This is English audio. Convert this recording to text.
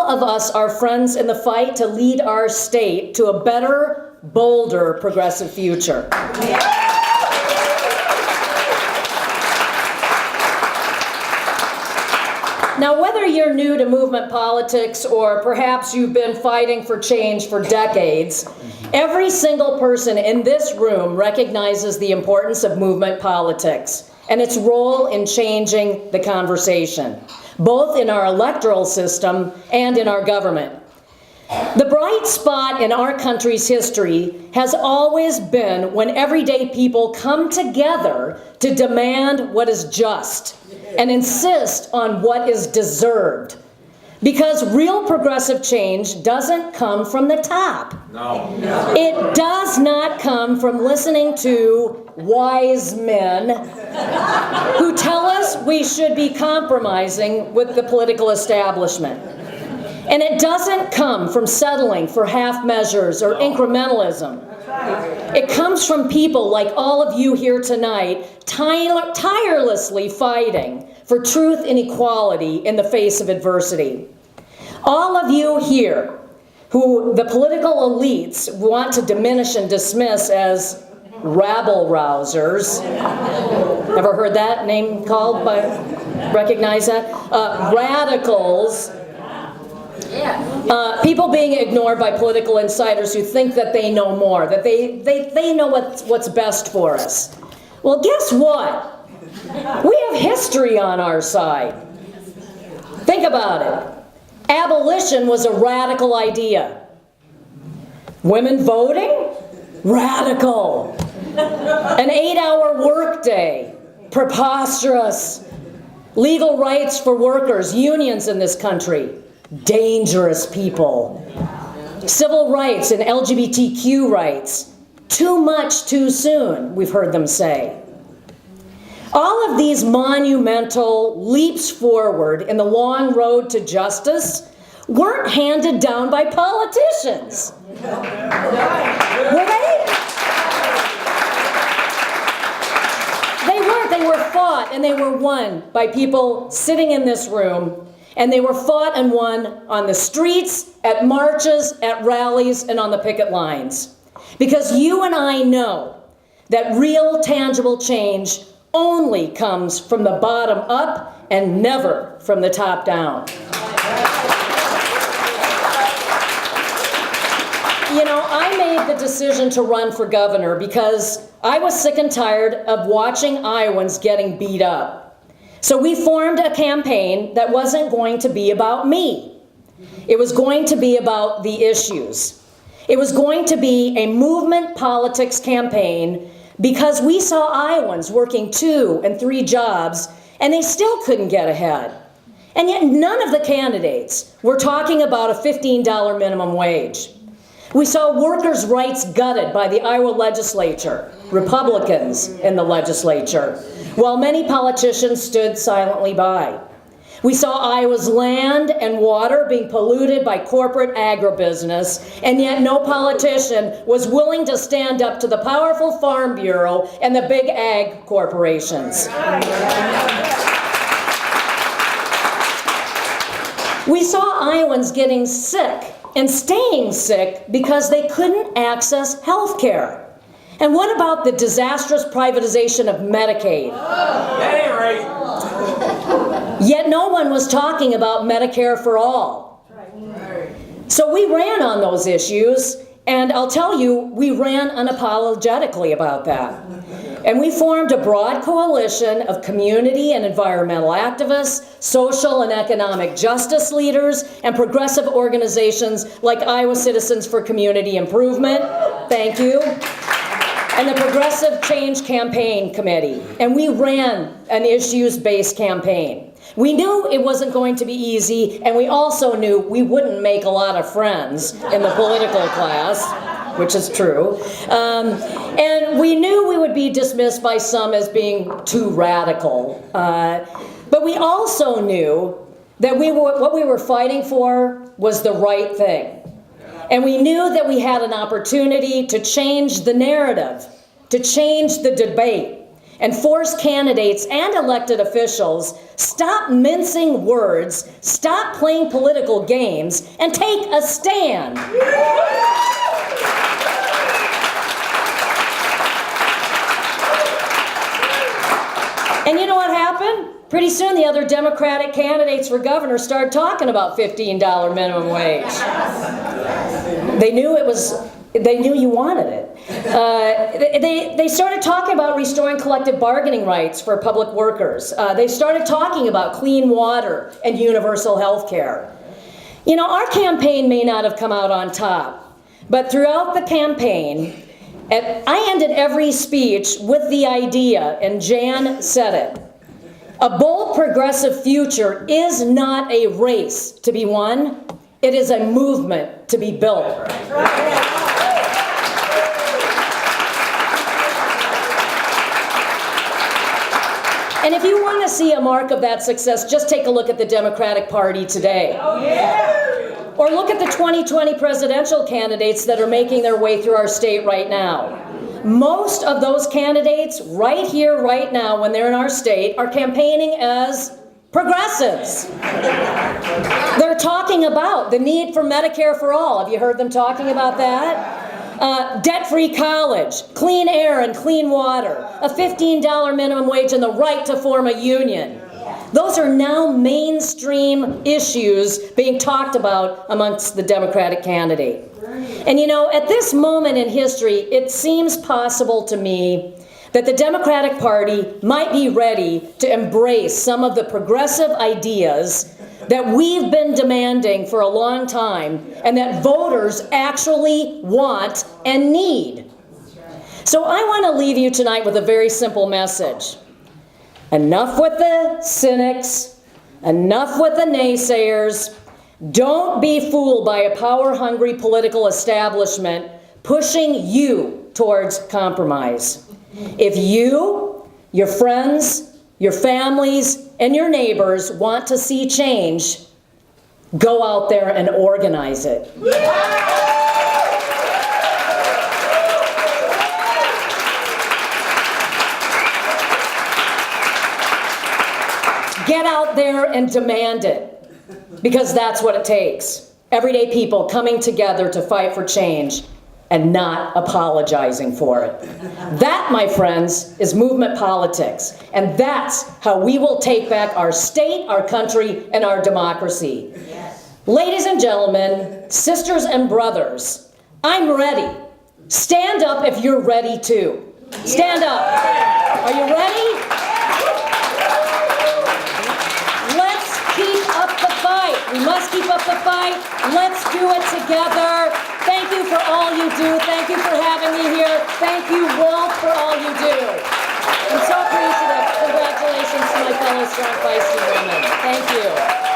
all of us are friends in the fight to lead our state to a better, bolder, progressive future. Now, whether you're new to movement politics or perhaps you've been fighting for change for decades, every single person in this room recognizes the importance of movement politics and its role in changing the conversation, both in our electoral system and in our government. The bright spot in our country's history has always been when everyday people come together to demand what is just and insist on what is deserved. Because real progressive change doesn't come from the top. No. It does not come from listening to wise men who tell us we should be compromising with the political establishment. And it doesn't come from settling for half measures or incrementalism. It comes from people like all of you here tonight, tirelessly fighting for truth and equality in the face of adversity. All of you here, who the political elites want to diminish and dismiss as rabble-rousers. Ever heard that name called? Recognize that? Radicals. People being ignored by political insiders who think that they know more, that they know what's best for us. Well, guess what? We have history on our side. Think about it. Abolition was a radical idea. Women voting? Radical. An 8-hour workday? Preposterous. Legal rights for workers, unions in this country? Dangerous people. Civil rights and LGBTQ rights? Too much too soon, we've heard them say. All of these monumental leaps forward in the long road to justice weren't handed down by politicians. Were they? They weren't. They were fought and they were won by people sitting in this room, and they were fought and won on the streets, at marches, at rallies, and on the picket lines. Because you and I know that real, tangible change only comes from the bottom up and never from the top down. You know, I made the decision to run for governor because I was sick and tired of watching Iowans getting beat up. So we formed a campaign that wasn't going to be about me. It was going to be about the issues. It was going to be a movement politics campaign because we saw Iowans working 2 and 3 jobs, and they still couldn't get ahead. And yet none of the candidates were talking about a $15 minimum wage. We saw workers' rights gutted by the Iowa legislature, Republicans in the legislature, while many politicians stood silently by. We saw Iowa's land and water being polluted by corporate agribusiness, and yet no politician was willing to stand up to the powerful Farm Bureau and the big ag corporations. We saw Iowans getting sick and staying sick because they couldn't access health care. And what about the disastrous privatization of Medicaid? That ain't right. Yet no one was talking about Medicare for all. So we ran on those issues, and I'll tell you, we ran unapologetically about that. And we formed a broad coalition of community and environmental activists, social and economic justice leaders, and progressive organizations like Iowa Citizens for Community Improvement, thank you, and the Progressive Change Campaign Committee. And we ran an issues-based campaign. We knew it wasn't going to be easy, and we also knew we wouldn't make a lot of friends in the political class, which is true. And we knew we would be dismissed by some as being too radical. But we also knew that what we were fighting for was the right thing. And we knew that we had an opportunity to change the narrative, to change the debate, and force candidates and elected officials stop mincing words, stop playing political games, and take a stand. And you know what happened? Pretty soon the other Democratic candidates for governor started talking about $15 minimum wage. They knew you wanted it. They started talking about restoring collective bargaining rights for public workers. They started talking about clean water and universal health care. You know, our campaign may not have come out on top, but throughout the campaign, I ended every speech with the idea, and Jan said it, a bold progressive future is not a race to be won, it is a movement to be built. And if you want to see a mark of that success, just take a look at the Democratic Party today. Or look at the 2020 presidential candidates that are making their way through our state right now. Most of those candidates right here, right now, when they're in our state, are campaigning as progressives. They're talking about the need for Medicare for all. Have you heard them talking about that? Debt-free college, clean air and clean water, a $15 minimum wage, and the right to form a union. Those are now mainstream issues being talked about amongst the Democratic candidate. And you know, at this moment in history, it seems possible to me that the Democratic Party might be ready to embrace some of the progressive ideas that we've been demanding for a long time and that voters actually want and need. So I want to leave you tonight with a very simple message. Enough with the cynics, enough with the naysayers. Don't be fooled by a power-hungry political establishment pushing you towards compromise. If you, your friends, your families, and your neighbors want to see change, go out there and organize it. Get out there and demand it, because that's what it takes. Everyday people coming together to fight for change and not apologizing for it. That, my friends, is movement politics, and that's how we will take back our state, our country, and our democracy. Yes. Ladies and gentlemen, sisters and brothers, I'm ready. Stand up if you're ready too. Stand up. Are you ready? We must keep up the fight. Let's do it together. Thank you for all you do. Thank you for having me here. Thank you, Walt, for all you do. I'm so appreciative. Congratulations to my fellow strong feisty women. Thank you.